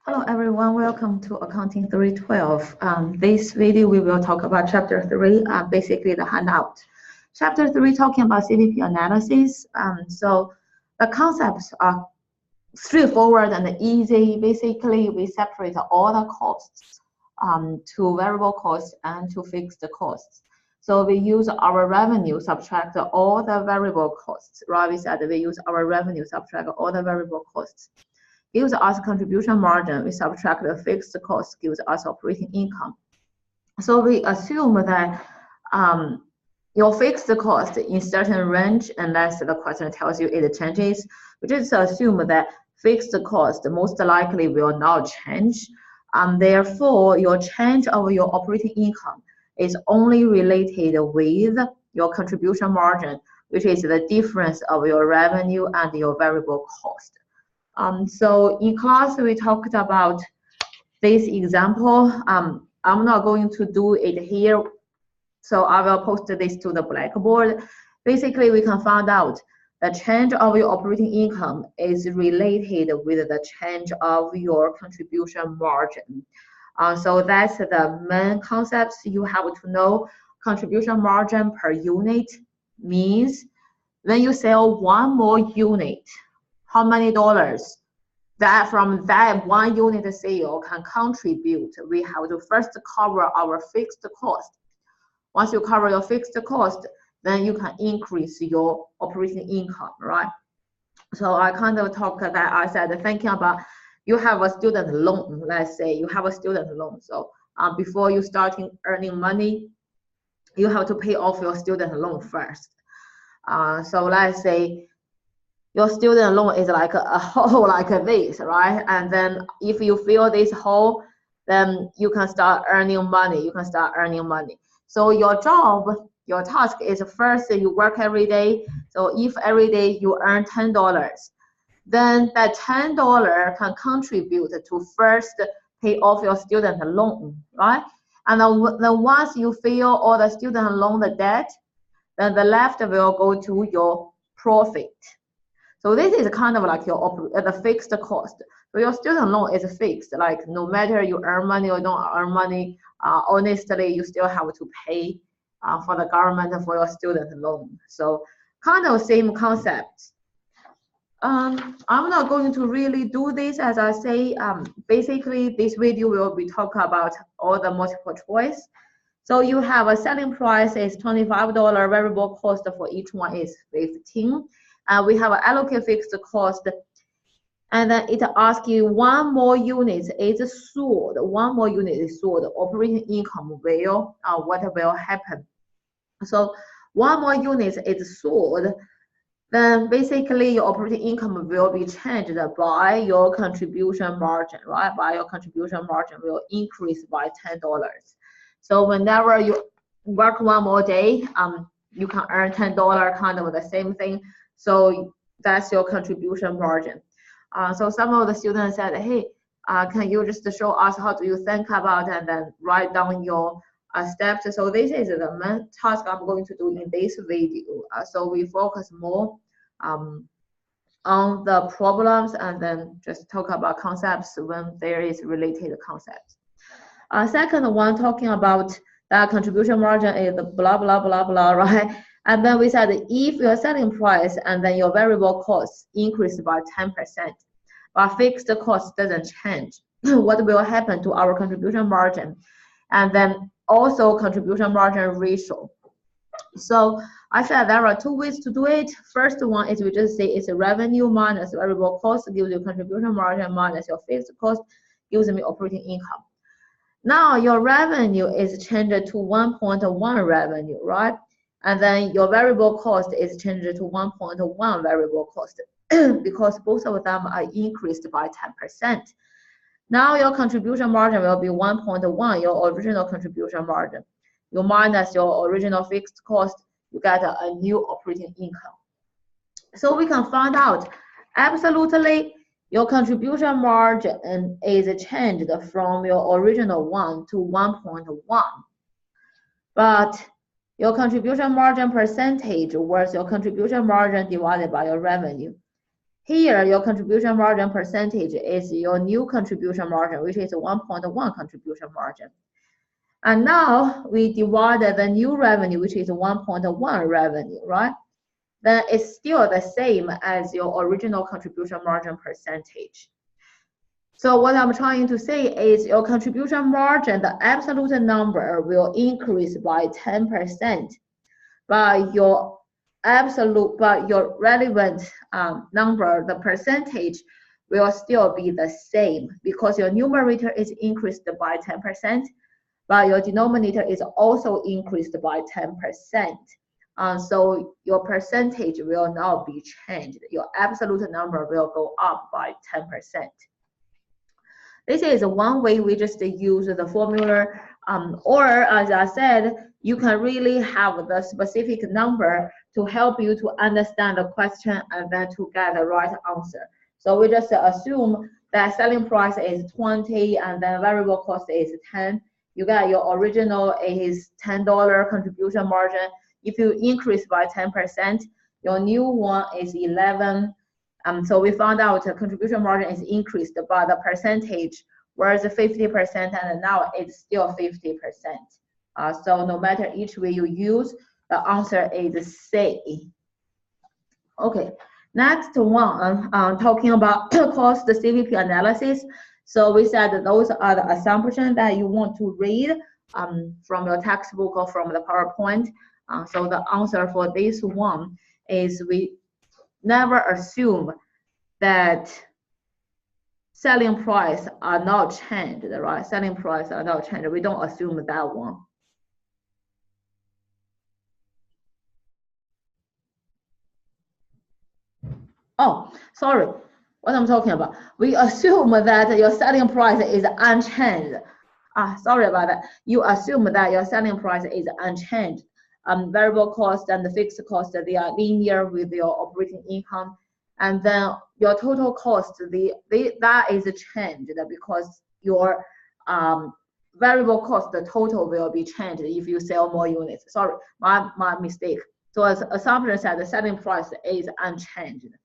Hello everyone, welcome to Accounting 312. This video we will talk about Chapter 3, basically the handout. Chapter 3 talking about CVP analysis. So the concepts are straightforward and easy. Basically, we separate all the costs to variable costs and to fixed costs. So we use our revenue, subtract all the variable costs. Right? We said we use our revenue, subtract all the variable costs. Gives us contribution margin, we subtract the fixed cost, gives us operating income. So we assume that your fixed cost in certain range, unless the question tells you it changes, we just assume that fixed cost most likely will not change. Therefore, your change of your operating income is only related with your contribution margin, which is the difference of your revenue and your variable cost. So in class, we talked about this example. I'm not going to do it here, so I will post this to the Blackboard. Basically, we can find out the change of your operating income is related with the change of your contribution margin. So that's the main concepts you have to know. Contribution margin per unit means when you sell one more unit, how many dollars that from that one unit sale can contribute. We have to first cover our fixed cost. Once you cover your fixed cost, then you can increase your operating income, right? So I kind of talked that I said thinking about you have a student loan. Let's say you have a student loan. So before you start earning money, you have to pay off your student loan first. So let's say your student loan is like a hole like this, right? And then if you fill this hole, then you can start earning money. So your job, your task is first you work every day. So if every day you earn $10, then that $10 can contribute to first pay off your student loan, right? And then once you fill all the student loan debt, then the left will go to your profit. So this is kind of like your the fixed cost. So your student loan is fixed. Like no matter you earn money or don't earn money, honestly, you still have to pay for the government for your student loan. So kind of same concept. I'm not going to really do this as I say. Basically, this video will be talking about all the multiple choice. So you have a selling price is $25, variable cost for each one is 15. We have an allocate fixed cost, and then it asks you one more unit is sold. One more unit is sold. Operating income will what will happen? So one more unit is sold. Then basically your operating income will be changed by your contribution margin, right? By your contribution margin will increase by $10. So whenever you work one more day, you can earn $10, kind of the same thing. So that's your contribution margin. So some of the students said, hey, can you just show us how do you think about and then write down your steps. So this is the main task I'm going to do in this video. So we focus more on the problems and then just talk about concepts when there is related concepts. Second one, talking about that contribution margin is blah, blah, blah, blah, right? And then we said if your selling price and then your variable costs increase by 10%, but fixed cost doesn't change, what will happen to our contribution margin? And then also contribution margin ratio. So I said there are two ways to do it. First one is we just say it's a revenue minus variable cost gives you contribution margin minus your fixed cost gives me operating income. Now your revenue is changed to 1.1 revenue, right? And then your variable cost is changed to 1.1 variable cost because both of them are increased by 10%. Now your contribution margin will be 1.1, your original contribution margin. You minus your original fixed cost, you get a new operating income. So we can find out absolutely your contribution margin is changed from your original 1 to 1.1. But your contribution margin percentage was your contribution margin divided by your revenue. Here, your contribution margin percentage is your new contribution margin, which is 1.1 contribution margin. And now we divided the new revenue, which is 1.1 revenue, right? Then it's still the same as your original contribution margin percentage. So what I'm trying to say is your contribution margin, the absolute number will increase by 10%, but your relevant number, the percentage, will still be the same because your numerator is increased by 10%, but your denominator is also increased by 10%. So your percentage will not be changed. Your absolute number will go up by 10%. This is one way we just use the formula, or as I said, you can really have the specific number to help you to understand the question and then to get the right answer. So we just assume that selling price is 20 and then variable cost is 10. You got your original is $10 contribution margin. If you increase by 10%, your new one is 11. So we found out the contribution margin is increased, but the percentage was 50%, and now it's still 50%. So no matter each way you use, the answer is C. Okay, next one, talking about cost CVP analysis. So we said that those are the assumptions that you want to read from your textbook or from the PowerPoint. So the answer for this one is we never assume that selling price are not changed, right? Selling price are not changed. We don't assume that one. Oh, sorry, what I'm talking about. We assume that your selling price is unchanged. Sorry about that. You assume that your selling price is unchanged. Variable cost and the fixed cost, they are linear with your operating income. And then your total cost, that is changed because your variable cost, the total will be changed if you sell more units. Sorry, my mistake. So as assumption said, the selling price is unchanged.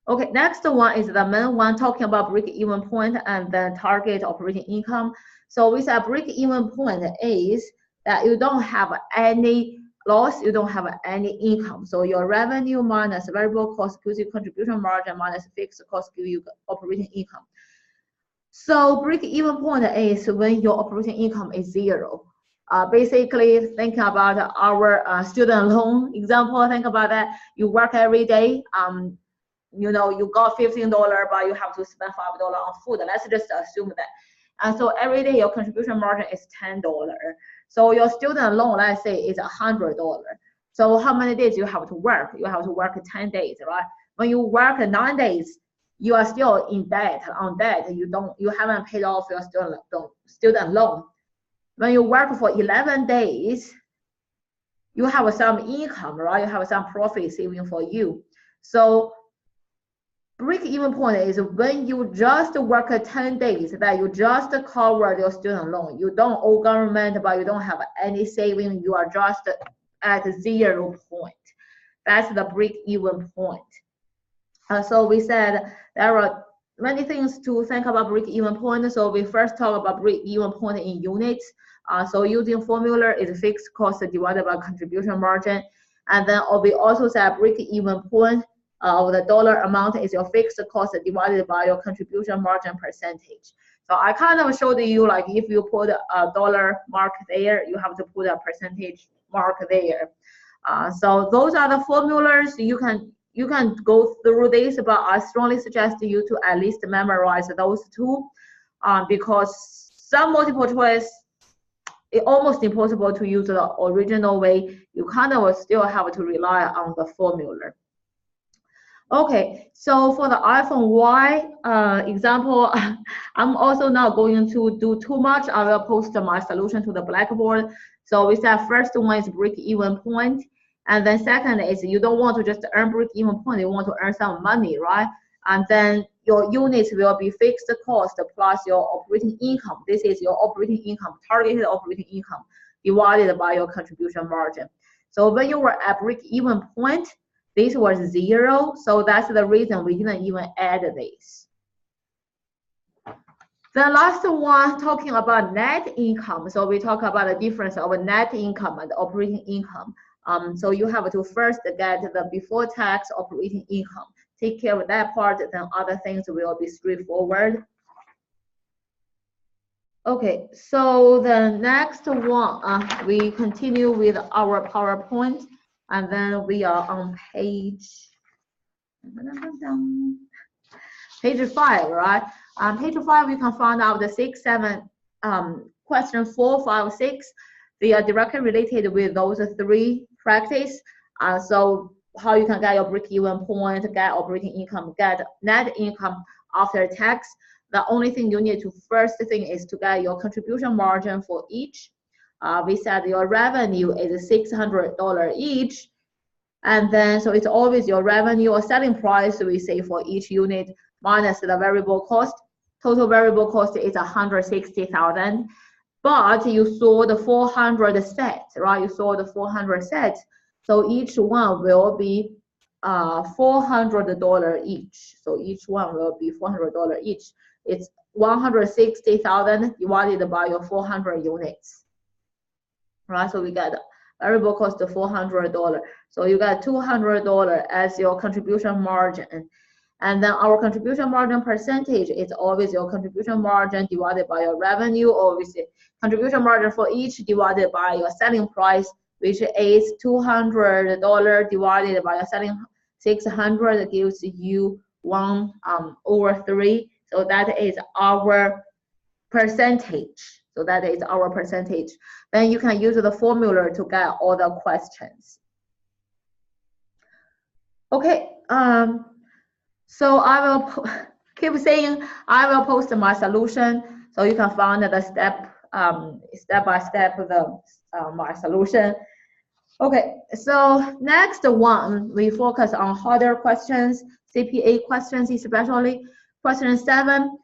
Okay, next one is the main one, talking about break-even point and then target operating income. So we said break-even point is that you don't have any loss, you don't have any income. So your revenue minus variable cost gives you contribution margin minus fixed cost gives you operating income. So break-even point is when your operating income is zero. Basically, think about our student loan example. Think about that. You work every day. You know, you got $15, but you have to spend $5 on food. Let's just assume that. And so every day your contribution margin is $10. So your student loan, let's say, is $100. So how many days you have to work? You have to work 10 days, right? When you work 9 days, you are still in debt. On debt, you haven't paid off your student loan. When you work for 11 days, you have some income, right? You have some profit saving for you. So break-even point is when you just work 10 days, that you just cover your student loan. You don't owe government, but you don't have any saving. You are just at 0 point. That's the break-even point. So we said there are many things to think about break-even point. So we first talk about break-even point in units. So using formula is fixed cost divided by contribution margin. And then we also said break-even point of the dollar amount is your fixed cost divided by your contribution margin percentage. So I kind of showed you, like, if you put a dollar mark there, you have to put a percentage mark there. So those are the formulas. You can go through this, but I strongly suggest you to at least memorize those two, because some multiple choice, it's almost impossible to use the original way. You kind of still have to rely on the formula. Okay, so for the iPhone Y example, I'm also not going to do too much. I will post my solution to the Blackboard. So we said first one is break-even point, and then second is you don't want to just earn break-even point, you want to earn some money, right? And then your units will be fixed cost plus your operating income. This is your operating income, targeted operating income, divided by your contribution margin. So when you were at break-even point, this was 0, so that's the reason we didn't even add this. The last one, talking about net income. So we talk about the difference of net income and operating income. So you have to first get the before tax operating income. Take care of that part, then other things will be straightforward. Okay, so the next one, we continue with our PowerPoint, and then we are on page 5, right? On page 5, we can find out the 6, 7, question 4, 5, 6. They are directly related with those 3 practice. So how you can get your break-even point, get operating income, get net income after tax. The only thing you need to first thing is to get your contribution margin for each. We said your revenue is $600 each. And then, so it's always your revenue or selling price, we say for each unit minus the variable cost. Total variable cost is $160,000. But you saw the 400 sets, right? You saw the 400 sets. So each one will be $400 each. So each one will be $400 each. It's 160,000 divided by your 400 units, right? So we get variable cost of $400. So you got $200 as your contribution margin. And then our contribution margin percentage is always your contribution margin divided by your revenue, or obviously contribution margin for each divided by your selling price, which is $200 divided by your selling 600 gives you 1/3. So that is our percentage. So that is our percentage. Then you can use the formula to get all the questions. Okay. So I will keep saying I will post my solution, so you can find the step by step my solution. Okay, so next one we focus on harder questions, CPA questions especially. Question 7,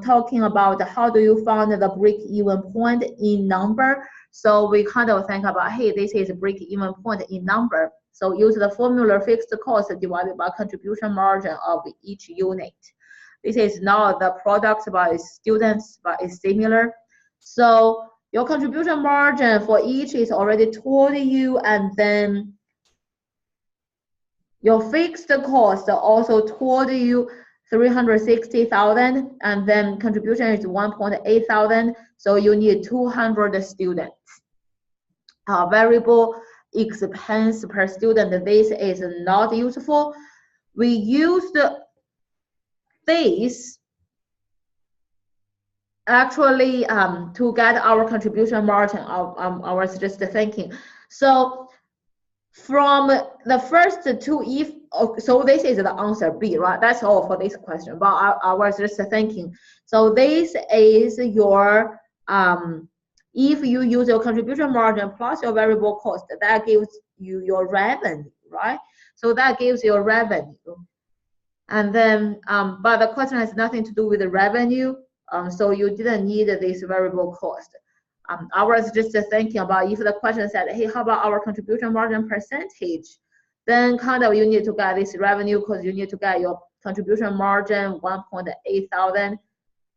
talking about how do you find the break-even point in number. So we kind of think about, hey, this is a break-even point in number. So use the formula fixed cost divided by contribution margin of each unit. This is not the products by students, but it's similar. So your contribution margin for each is already told you, and then your fixed cost also told you 360,000, and then contribution is 1.8 thousand. So you need 200 students. Variable expense per student, this is not useful. We used this actually to get our contribution margin. I was just thinking. So from the first 2, if so, this is the answer B, right? That's all for this question. But I was just thinking. So this is your if you use your contribution margin plus your variable cost, that gives you your revenue, right? So that gives your revenue. And then, but the question has nothing to do with the revenue. So you didn't need this variable cost. I was just thinking about if the question said, hey, how about our contribution margin percentage? Then kind of you need to get this revenue because you need to get your contribution margin 1.8 thousand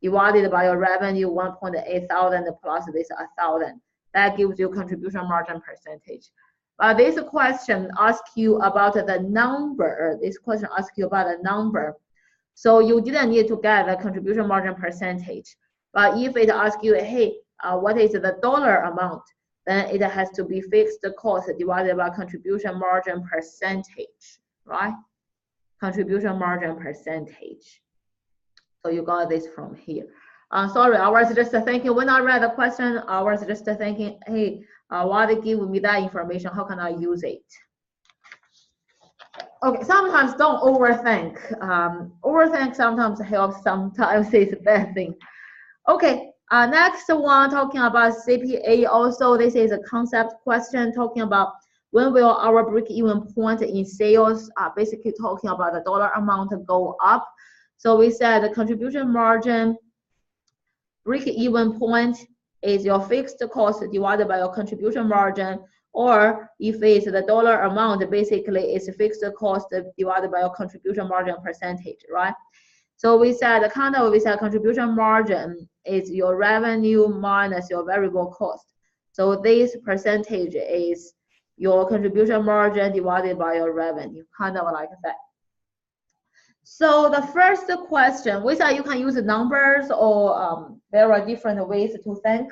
divided by your revenue 1.8 thousand plus this 1,000. That gives you contribution margin percentage. But this question asks you about the number. This question asks you about the number. So you didn't need to get the contribution margin percentage. But if it asks you, hey, what is the dollar amount? Then it has to be fixed cost divided by contribution margin percentage, right? Contribution margin percentage. So you got this from here. Sorry, I was just thinking, when I read the question, I was just thinking, hey, why they give me that information? How can I use it? Okay, sometimes don't overthink. Overthink sometimes helps, sometimes it's a bad thing. Okay, next one, talking about CPA. Also, this is a concept question talking about when will our break-even point in sales, basically talking about the dollar amount go up. So we said the contribution margin break-even point is your fixed cost divided by your contribution margin or if it's the dollar amount, basically it's fixed cost divided by your contribution margin percentage, right? So we said contribution margin is your revenue minus your variable cost. So this percentage is your contribution margin divided by your revenue, kind of like that. So the first question, we said you can use numbers or there are different ways to think,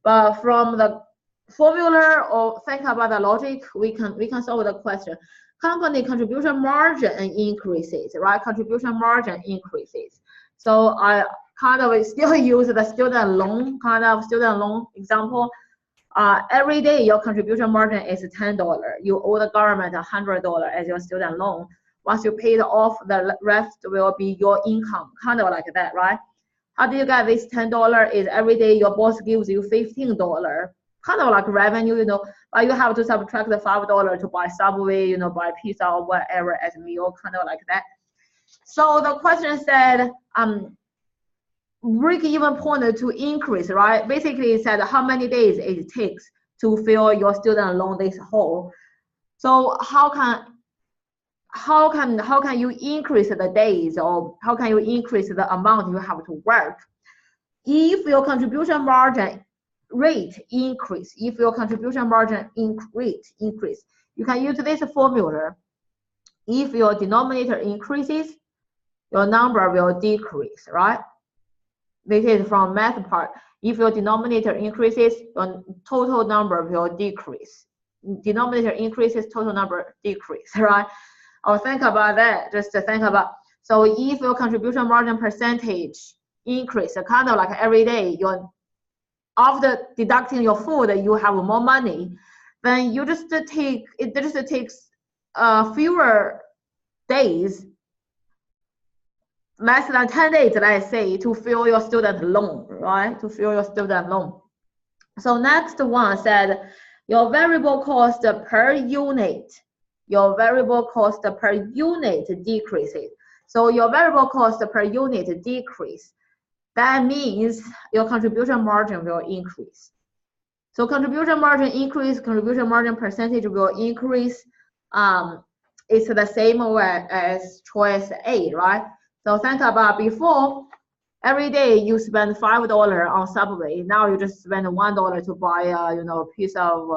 but from the formula or think about the logic, we can solve the question. Company contribution margin increases, right? Contribution margin increases. So I kind of still use the student loan example. Every day your contribution margin is $10. You owe the government $100 as your student loan. Once you pay it off, the rest will be your income, kind of like that, right? How do you get this $10? Is every day your boss gives you $15, kind of like revenue, you know, but you have to subtract the $5 to buy Subway, you know, buy pizza or whatever as a meal, kind of like that. So the question said, break-even point to increase, right? Basically, it said how many days it takes to fill your student loan this whole. So how can you increase the days, or how can you increase the amount you have to work? If your contribution margin rate increase, if your contribution margin increase, you can use this formula. If your denominator increases, your number will decrease, right? This is from math part. If your denominator increases, your total number will decrease. Denominator increases, total number decrease, right? Or think about that, just to think about. So if your contribution margin percentage increase, kind of like every day, after deducting your food, you have more money, then it just takes fewer days, less than 10 days, let's say, to fill your student loan, right? To fill your student loan. So next one said your variable cost per unit. Your variable cost per unit decreases. So your variable cost per unit decrease. That means your contribution margin will increase. So contribution margin increase, contribution margin percentage will increase. It's the same way as choice A, right? So think about before, every day you spend $5 on Subway. Now you just spend $1 to buy a piece of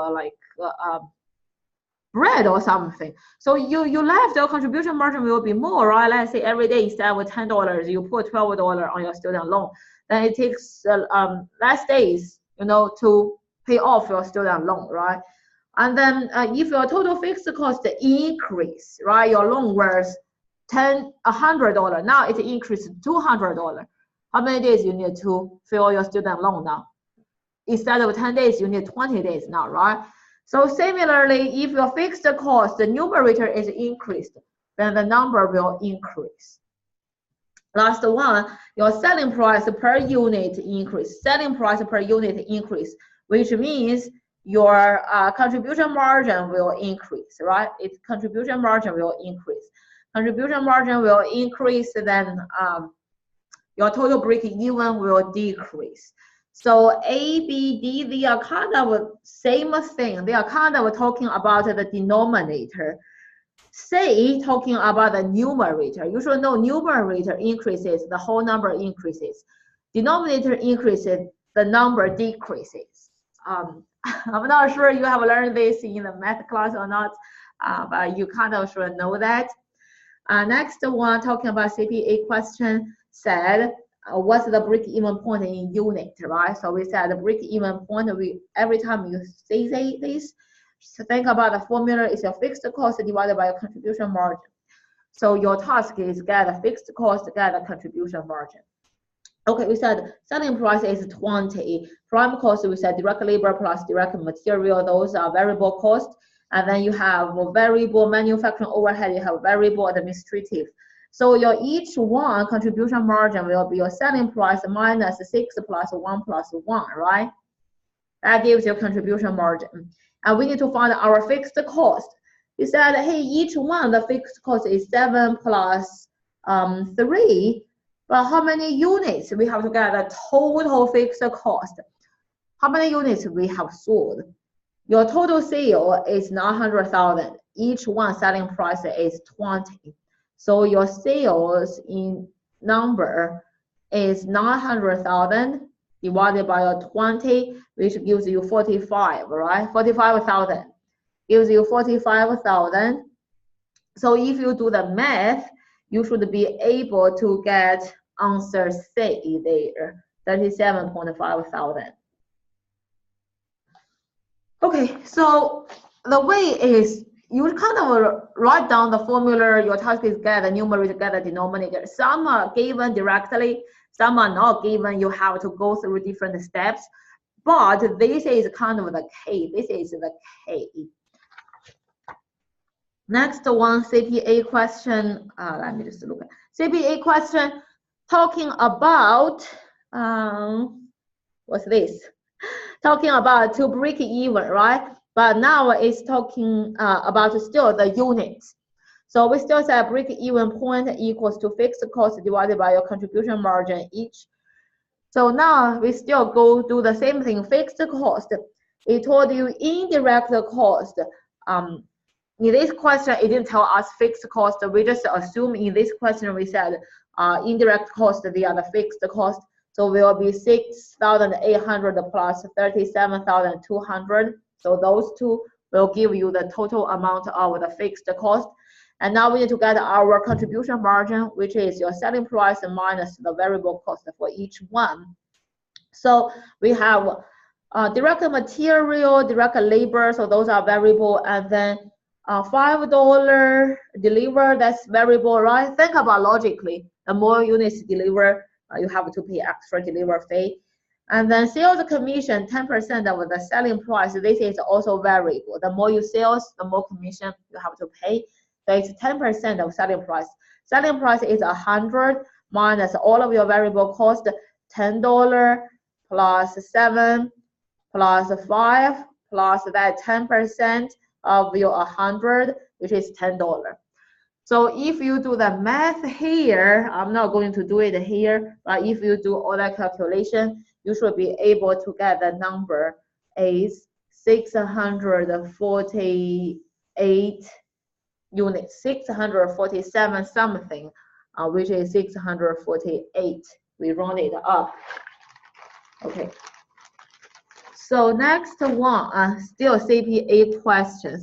bread or something. So you left, your contribution margin will be more, right? Let's say every day instead of $10, you put $12 on your student loan. Then it takes less days, to pay off your student loan, right? And then if your total fixed cost increase, right? Your loan was $100. Now it increased to $200. How many days you need to fill your student loan now? Instead of 10 days, you need 20 days now, right? So similarly, if your fixed cost, the numerator is increased, then the number will increase. Last one, your selling price per unit increase. Selling price per unit increase, which means your contribution margin will increase, right? Its contribution margin will increase. Contribution margin will increase, then your total break-even will decrease. So A, B, D, they are kind of same thing. They are kind of talking about the denominator. C talking about the numerator. You should know numerator increases, the whole number increases. Denominator increases, the number decreases. I'm not sure you have learned this in the math class or not, but you kind of should know that. Next one, talking about CPA question, said, what's the break-even point in unit, right? So we said the break-even point, every time you say this, so think about the formula is your fixed cost divided by your contribution margin. So your task is get the fixed cost, get the contribution margin. Okay, we said selling price is 20. Prime cost, we said direct labor plus direct material, those are variable cost. And then you have variable manufacturing overhead, you have variable administrative. So your each one contribution margin will be your selling price minus 6 plus 1 plus 1, right? That gives you contribution margin. And we need to find our fixed cost. We said, hey, each one, the fixed cost is 7 plus 3. But how many units? We have to get the total fixed cost. How many units we have sold? Your total sale is 900,000. Each one selling price is 20. So your sales in number is 900,000 divided by your 20, which gives you 45, right? 45,000 gives you 45,000. So if you do the math, you should be able to get answer C there, 37.5 thousand. Okay, so the way is you kind of write down the formula. Your task is get the numerator, get the denominator. Some are given directly, some are not given. You have to go through different steps. But this is kind of the key. This is the key. Next one, CPA question. Let me just look at CPA question. Talking about what's this? Talking about to break even, right? But now it's talking about still the units. So we still say break even point equals to fixed cost divided by your contribution margin each. So now we still go do the same thing. Fixed cost. It told you indirect cost. In this question, it didn't tell us fixed cost. We just assume in this question we said indirect cost, they are the fixed cost. So will be 6,800 plus 37,200. So those two will give you the total amount of the fixed cost. And now we need to get our contribution margin, which is your selling price minus the variable cost for each one. So we have direct material, direct labor, so those are variable, and then $5 deliver, that's variable, right? Think about logically. The more units deliver, you have to pay extra delivery fee. And then sales commission, 10% of the selling price. This is also variable. The more you sales, the more commission you have to pay. So it's 10% of selling price. Selling price is 100 minus all of your variable cost, $10 plus 7 plus 5 plus that 10% of your 100, which is $10. So if you do the math here, I'm not going to do it here, but if you do all that calculation, you should be able to get the number is 648 units, 647 something, which is 648. We round it up. Okay. So next one, still CPA question,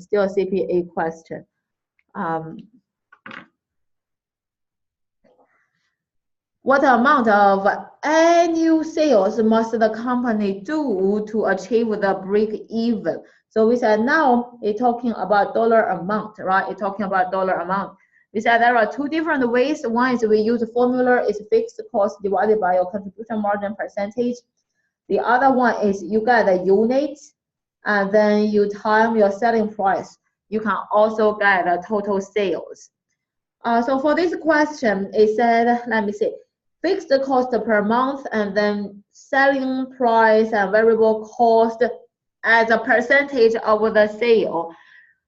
What amount of annual sales must the company do to achieve the break even? So we said now it's talking about dollar amount, right? It's talking about dollar amount. We said there are two different ways. One is we use a formula, is fixed cost divided by your contribution margin percentage. The other one is you get the units and then you time your selling price. You can also get the total sales. So for this question, it said, let me see, fixed cost per month and then selling price and variable cost as a percentage of the sale.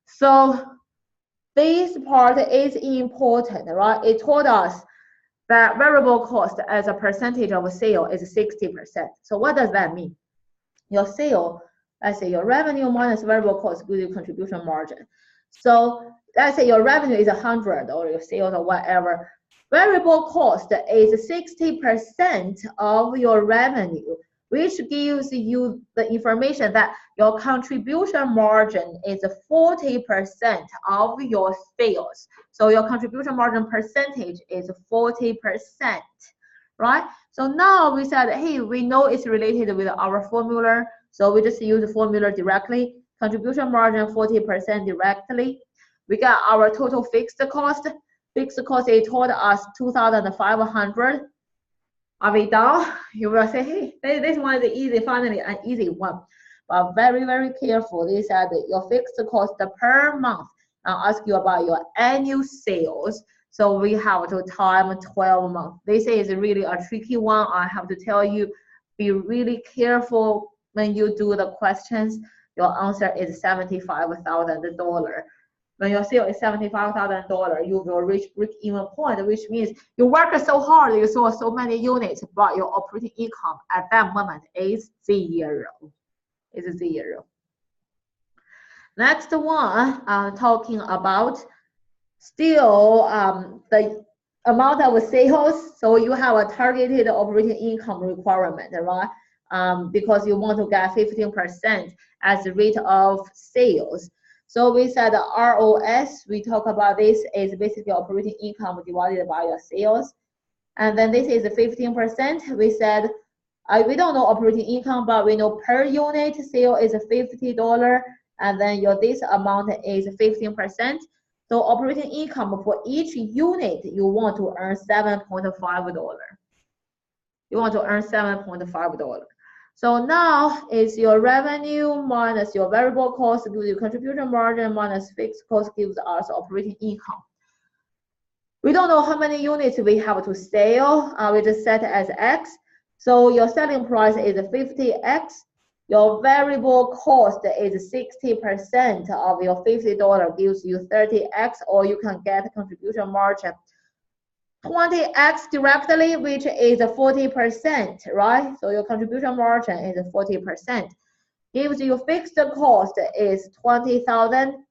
So this part is important, right? It told us that variable cost as a percentage of sale is 60%. So what does that mean? Your sale, let's say your revenue minus variable cost gives you contribution margin. So let's say your revenue is 100 or your sales or whatever. Variable cost is 60% of your revenue, which gives you the information that your contribution margin is 40% of your sales. So your contribution margin percentage is 40%, right? So now we said, hey, we know it's related with our formula. So we just use the formula directly. Contribution margin 40% directly. We got our total fixed cost. Fixed cost, it told us 2,500. Are we done? You will say, hey, this one is easy, finally an easy one. But very, very careful. They said your fixed cost per month. I'll ask you about your annual sales. So we have to time 12 months. This is really a tricky one. I have to tell you, be really careful when you do the questions. Your answer is $75,000. When your sale is $75,000, you will reach break-even point, which means you work so hard, you sold so many units, but your operating income at that moment is zero. It's zero. Next one, talking about still the amount of sales. So you have a targeted operating income requirement, right? Because you want to get 15% as the rate of sales. So we said ROS, we talk about this is basically operating income divided by your sales. And then this is 15%. We said we don't know operating income, but we know per unit sale is $50, and then this amount is 15%. So operating income for each unit, you want to earn $7.5. You want to earn $7.5. So now is your revenue minus your variable cost gives you contribution margin minus fixed cost gives us operating income. We don't know how many units we have to sell. We just set it as X. So your selling price is 50X. Your variable cost is 60% of your $50 gives you 30X, or you can get contribution margin 20X directly, which is 40%, right? So your contribution margin is 40%. Gives you fixed cost is 20,000.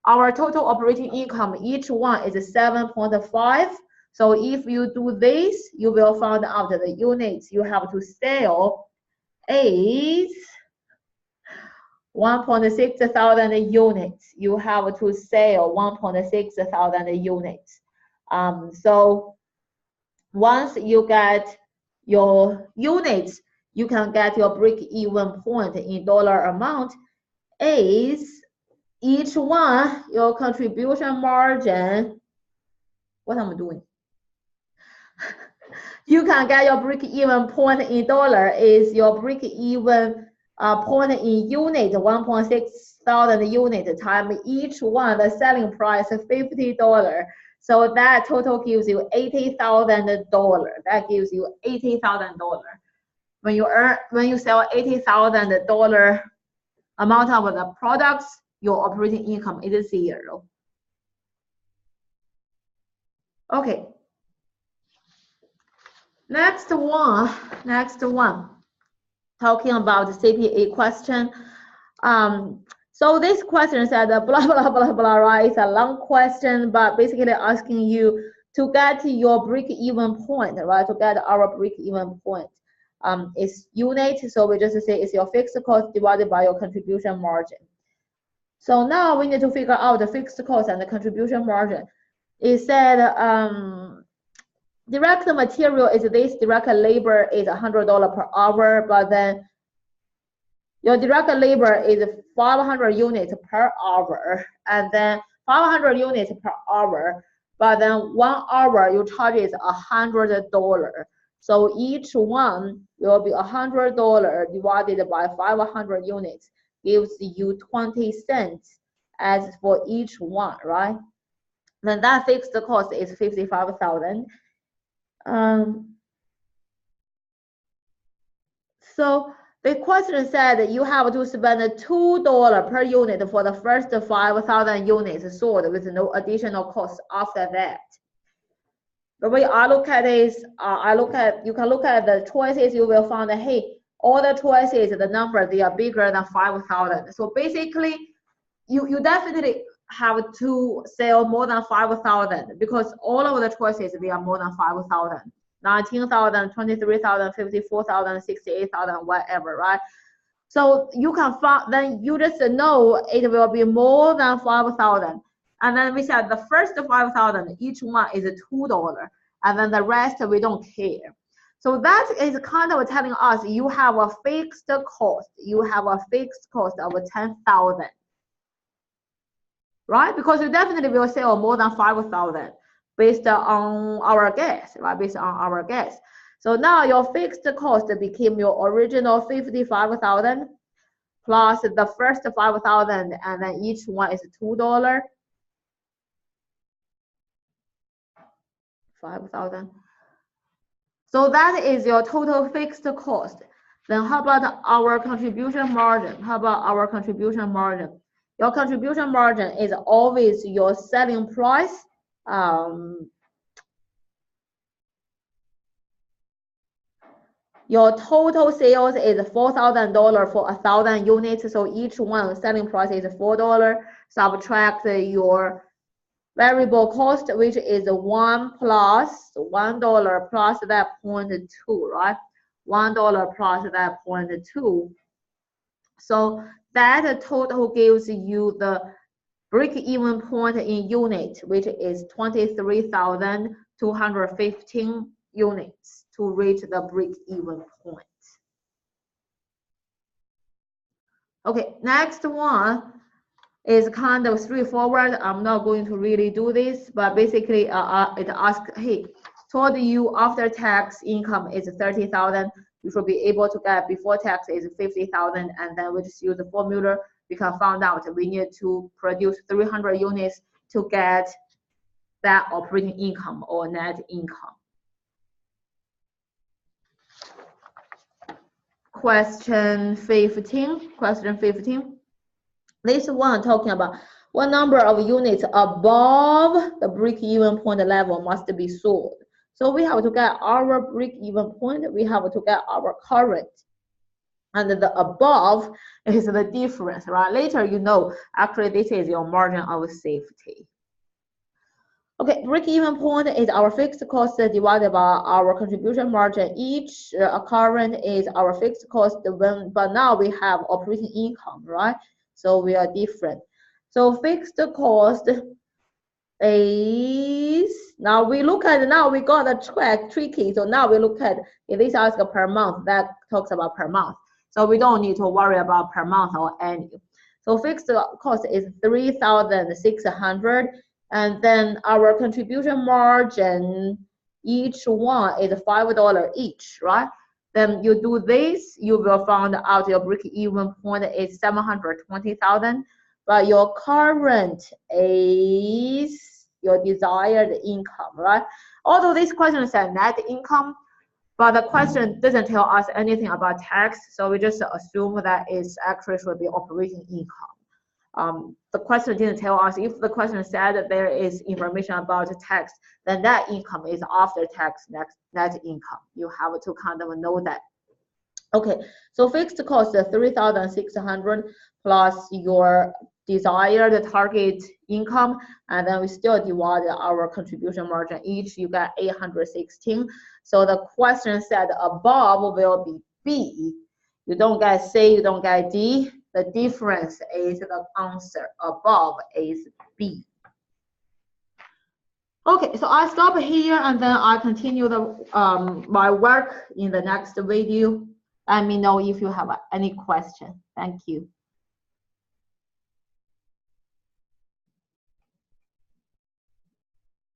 Our total operating income, each one is 7.5. So if you do this, you will find out that the units you have to sell is 1.6 thousand units. You have to sell 1.6 thousand units. So once you get your units, you can get your break-even point in dollar amount is each one, your contribution margin, what am I doing? You can get your break-even point in dollar is your break-even point in unit, 1.6 thousand units times each one, the selling price is $50. So that total gives you $80,000. That gives you $80,000. When you sell $80,000 amount of the products, your operating income is 0. Okay. Next one. Talking about the CPA question. So this question said blah, blah, blah, blah, right? It's a long question, but basically asking you to get your break-even point, right? To get our break-even point. It's unit, so we just say it's your fixed cost divided by your contribution margin. So now we need to figure out the fixed cost and the contribution margin. It said direct material is this, direct labor is $100 per hour, but then your direct labor is 500 units per hour, and then 500 units per hour, but then 1 hour you charge is $100. So each one will be $100 divided by 500 units gives you 20 cents as for each one, right? Then that fixed cost is 55,000. So the question said that you have to spend $2 per unit for the first 5,000 units sold with no additional cost after that. The way I look at this, you can look at the choices, you will find that, hey, all the choices, the number, they are bigger than 5,000. So basically, you definitely have to sell more than 5,000 because all of the choices, they are more than 5,000. 19,000, 23,000, 54,000, 68,000, whatever, right? So you can find, then you just know it will be more than 5,000. And then we said the first 5,000, each one is $2. And then the rest, we don't care. So that is kind of telling us you have a fixed cost. You have a fixed cost of 10,000. Right? Because you definitely will sell more than 5,000 based on our guess, right? Based on our guess. So now your fixed cost became your original 55,000 plus the first 5,000, and then each one is $2. 5,000. So that is your total fixed cost. Then how about our contribution margin? How about our contribution margin? Your contribution margin is always your selling price your total sales is $4,000 for 1,000 units. So each one selling price is $4. Subtract your variable cost, which is $1 plus $1 plus that 0.2, right? $1 plus that 0.2. So that total gives you the break-even point in unit, which is 23,215 units to reach the break-even point. Okay, next one is kind of straightforward. I'm not going to really do this, but basically it asks, hey, told you after tax income is 30,000, you should be able to get before tax is 50,000, and then we just use the formula. We can find out we need to produce 300 units to get that operating income or net income. Question 15. This one talking about what number of units above the break-even point level must be sold. So we have to get our break-even point, we have to get our current, and the above is the difference, right? Later, you know, actually this is your margin of safety. Okay, break-even point is our fixed cost divided by our contribution margin. Each current is our fixed cost, but now we have operating income, right? So we are different. So fixed cost is, now we look at, now we got the track tricky. So now we look at, if this asks per month, that talks about per month. So we don't need to worry about per month or annual. So fixed cost is 3,600, and then our contribution margin, each one is $5 each, right? Then you do this, you will find out your break-even point is 720,000, but your current is your desired income, right? Although this question said net income, but the question doesn't tell us anything about tax, so we just assume that it's actually should be operating income. The question didn't tell us. If the question said that there is information about tax, then that income is after tax net income. You have to kind of know that. Okay, so fixed cost is 3,600 plus your desired target income, and then we still divide our contribution margin. Each you got 816. So the question said above will be B. You don't get C, you don't get D. The difference is the answer. Above is B. Okay, so I stop here and then I continue the my work in the next video. Let me know if you have any question. Thank you.